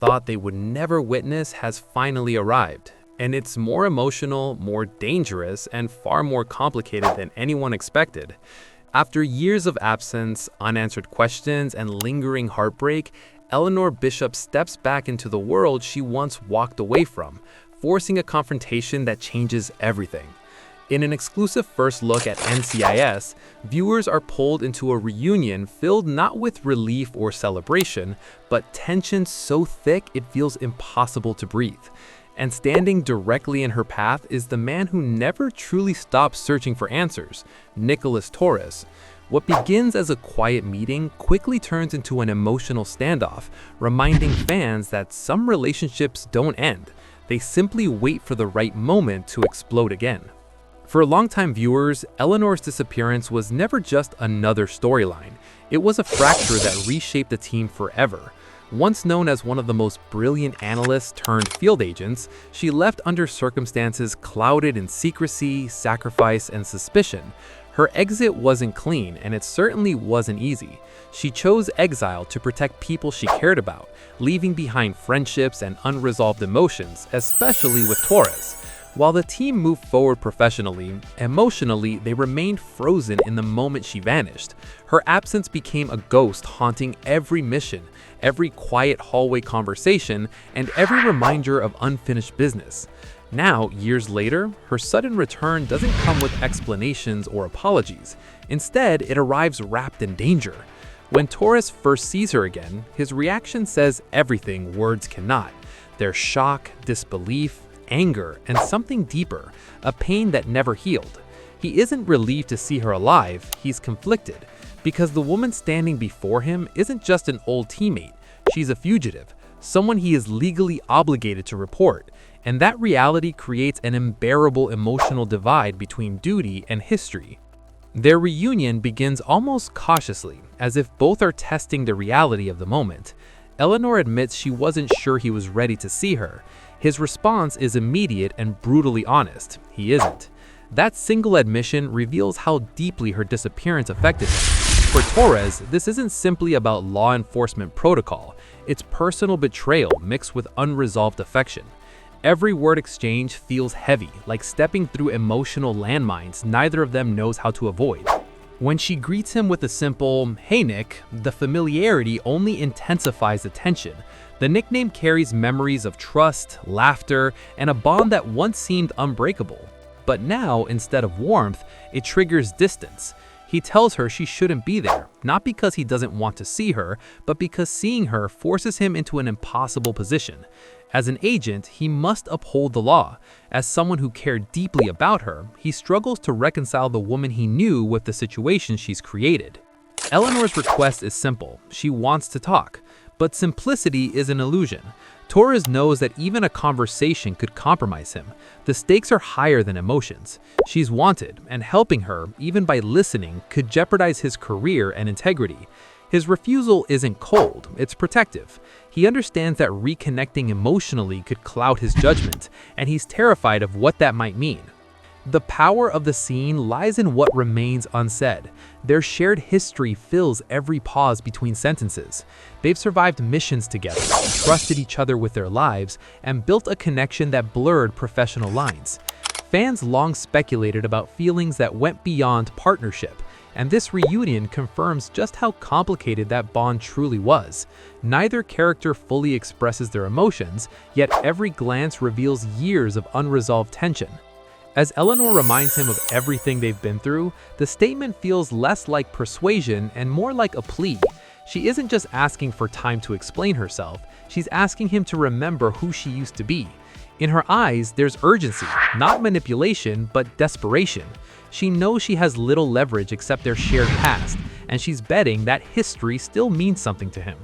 thought they would never witness has finally arrived. And it's more emotional, more dangerous, and far more complicated than anyone expected. After years of absence, unanswered questions, and lingering heartbreak, Eleanor Bishop steps back into the world she once walked away from, forcing a confrontation that changes everything. In an exclusive first look at NCIS, viewers are pulled into a reunion filled not with relief or celebration, but tension so thick it feels impossible to breathe. And standing directly in her path is the man who never truly stops searching for answers, Nicholas Torres. What begins as a quiet meeting quickly turns into an emotional standoff, reminding fans that some relationships don't end. They simply wait for the right moment to explode again. For longtime viewers, Eleanor's disappearance was never just another storyline. It was a fracture that reshaped the team forever. Once known as one of the most brilliant analysts turned field agents, she left under circumstances clouded in secrecy, sacrifice, and suspicion. Her exit wasn't clean, and it certainly wasn't easy. She chose exile to protect people she cared about, leaving behind friendships and unresolved emotions, especially with Torres. While the team moved forward professionally, emotionally they remained frozen in the moment she vanished. Her absence became a ghost haunting every mission, every quiet hallway conversation, and every reminder of unfinished business. Now, years later, her sudden return doesn't come with explanations or apologies. Instead, it arrives wrapped in danger. When Torres first sees her again, his reaction says everything words cannot. There's shock, disbelief, anger, and something deeper, a pain that never healed. He isn't relieved to see her alive, he's conflicted, because the woman standing before him isn't just an old teammate, she's a fugitive, someone he is legally obligated to report, and that reality creates an unbearable emotional divide between duty and history. Their reunion begins almost cautiously, as if both are testing the reality of the moment. Eleanor admits she wasn't sure he was ready to see her. His response is immediate and brutally honest. He isn't. That single admission reveals how deeply her disappearance affected him. For Torres, this isn't simply about law enforcement protocol. It's personal betrayal mixed with unresolved affection. Every word exchange feels heavy, like stepping through emotional landmines neither of them knows how to avoid. When she greets him with a simple, "Hey Nick," the familiarity only intensifies the tension. The nickname carries memories of trust, laughter, and a bond that once seemed unbreakable. But now, instead of warmth, it triggers distance. He tells her she shouldn't be there, not because he doesn't want to see her, but because seeing her forces him into an impossible position. As an agent, he must uphold the law. As someone who cared deeply about her, he struggles to reconcile the woman he knew with the situation she's created. Eleanor's request is simple. She wants to talk. But simplicity is an illusion. Torres knows that even a conversation could compromise him. The stakes are higher than emotions. She's wanted, and helping her, even by listening, could jeopardize his career and integrity. His refusal isn't cold, it's protective. He understands that reconnecting emotionally could cloud his judgment, and he's terrified of what that might mean. The power of the scene lies in what remains unsaid. Their shared history fills every pause between sentences. They've survived missions together, trusted each other with their lives, and built a connection that blurred professional lines. Fans long speculated about feelings that went beyond partnership, and this reunion confirms just how complicated that bond truly was. Neither character fully expresses their emotions, yet every glance reveals years of unresolved tension. As Eleanor reminds him of everything they've been through, the statement feels less like persuasion and more like a plea. She isn't just asking for time to explain herself, she's asking him to remember who she used to be. In her eyes, there's urgency, not manipulation, but desperation. She knows she has little leverage except their shared past, and she's betting that history still means something to him.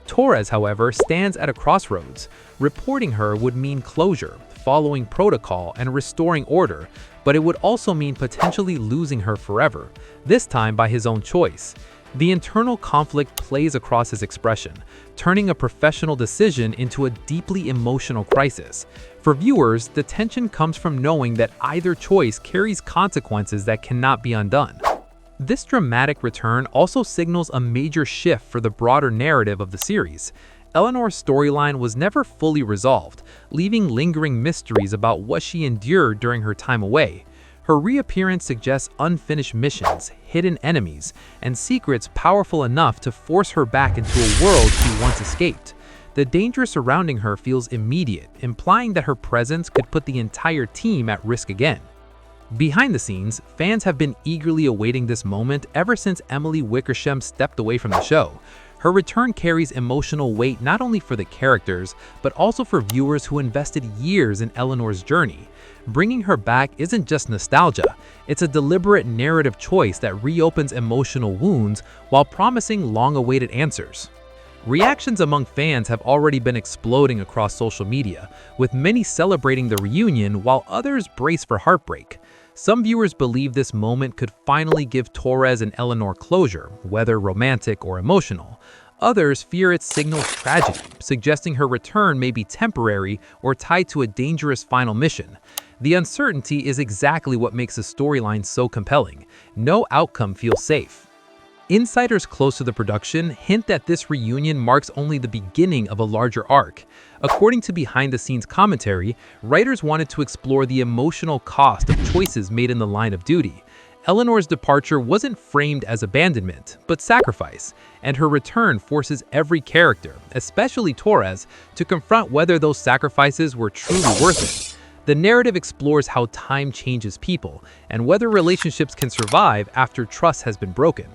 Torres, however, stands at a crossroads. Reporting her would mean closure, following protocol, and restoring order, but it would also mean potentially losing her forever, this time by his own choice. The internal conflict plays across his expression, turning a professional decision into a deeply emotional crisis. For viewers, the tension comes from knowing that either choice carries consequences that cannot be undone. This dramatic return also signals a major shift for the broader narrative of the series. Eleanor's storyline was never fully resolved, leaving lingering mysteries about what she endured during her time away. Her reappearance suggests unfinished missions, hidden enemies, and secrets powerful enough to force her back into a world she once escaped. The danger surrounding her feels immediate, implying that her presence could put the entire team at risk again. Behind the scenes, fans have been eagerly awaiting this moment ever since Emily Wickersham stepped away from the show. Her return carries emotional weight not only for the characters, but also for viewers who invested years in Eleanor's journey. Bringing her back isn't just nostalgia, it's a deliberate narrative choice that reopens emotional wounds while promising long-awaited answers. Reactions among fans have already been exploding across social media, with many celebrating the reunion while others brace for heartbreak. Some viewers believe this moment could finally give Torres and Eleanor closure, whether romantic or emotional. Others fear it signals tragedy, suggesting her return may be temporary or tied to a dangerous final mission. The uncertainty is exactly what makes the storyline so compelling. No outcome feels safe. Insiders close to the production hint that this reunion marks only the beginning of a larger arc. According to behind-the-scenes commentary, writers wanted to explore the emotional cost of choices made in the line of duty. Eleanor's departure wasn't framed as abandonment, but sacrifice, and her return forces every character, especially Torres, to confront whether those sacrifices were truly worth it. The narrative explores how time changes people, and whether relationships can survive after trust has been broken.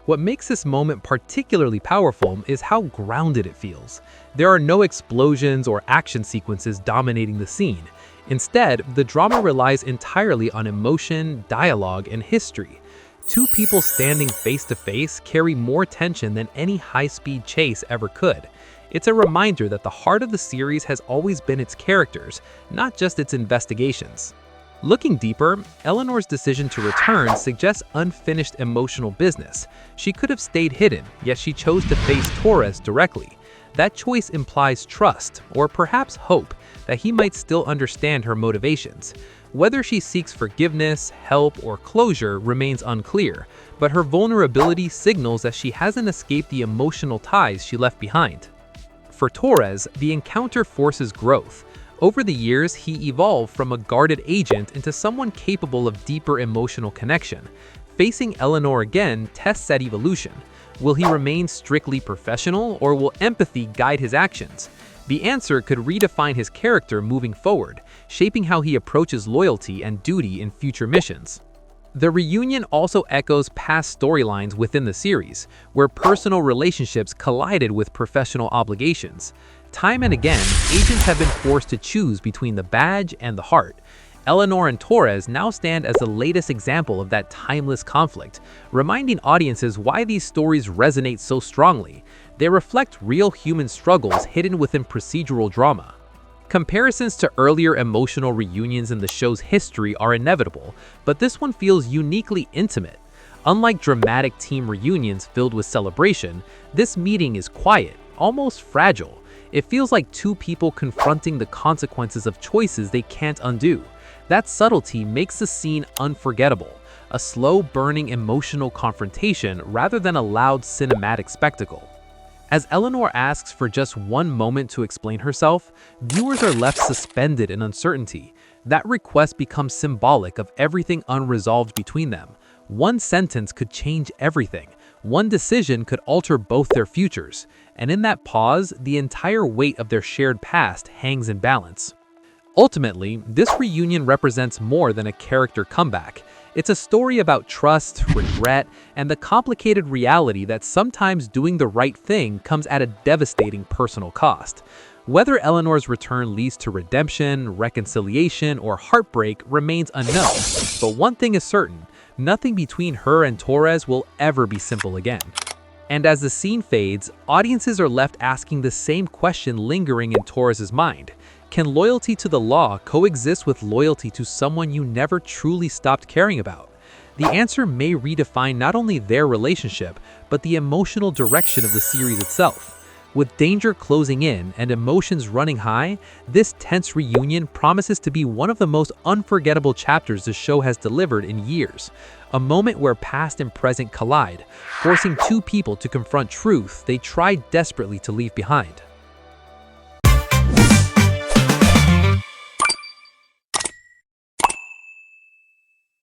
What makes this moment particularly powerful is how grounded it feels. There are no explosions or action sequences dominating the scene. Instead, the drama relies entirely on emotion, dialogue, and history. Two people standing face to face carry more tension than any high-speed chase ever could. It's a reminder that the heart of the series has always been its characters, not just its investigations. Looking deeper, Eleanor's decision to return suggests unfinished emotional business. She could have stayed hidden, yet she chose to face Torres directly. That choice implies trust, or perhaps hope, that he might still understand her motivations. Whether she seeks forgiveness, help, or closure remains unclear, but her vulnerability signals that she hasn't escaped the emotional ties she left behind. For Torres, the encounter forces growth. Over the years, he evolved from a guarded agent into someone capable of deeper emotional connection. Facing Eleanor again tests that evolution. Will he remain strictly professional, or will empathy guide his actions? The answer could redefine his character moving forward, shaping how he approaches loyalty and duty in future missions. The reunion also echoes past storylines within the series, where personal relationships collided with professional obligations. Time and again, agents have been forced to choose between the badge and the heart. Eleanor and Torres now stand as the latest example of that timeless conflict, reminding audiences why these stories resonate so strongly. They reflect real human struggles hidden within procedural drama. Comparisons to earlier emotional reunions in the show's history are inevitable, but this one feels uniquely intimate. Unlike dramatic team reunions filled with celebration, this meeting is quiet, almost fragile. It feels like two people confronting the consequences of choices they can't undo. That subtlety makes the scene unforgettable, a slow-burning emotional confrontation rather than a loud cinematic spectacle. As Eleanor asks for just one moment to explain herself, viewers are left suspended in uncertainty. That request becomes symbolic of everything unresolved between them. One sentence could change everything. One decision could alter both their futures, and in that pause, the entire weight of their shared past hangs in balance. Ultimately, this reunion represents more than a character comeback. It's a story about trust, regret, and the complicated reality that sometimes doing the right thing comes at a devastating personal cost. Whether Eleanor's return leads to redemption, reconciliation, or heartbreak remains unknown, but one thing is certain: nothing between her and Torres will ever be simple again. And as the scene fades, audiences are left asking the same question lingering in Torres' mind. Can loyalty to the law coexist with loyalty to someone you never truly stopped caring about? The answer may redefine not only their relationship, but the emotional direction of the series itself. With danger closing in and emotions running high, this tense reunion promises to be one of the most unforgettable chapters the show has delivered in years. A moment where past and present collide, forcing two people to confront truth they tried desperately to leave behind.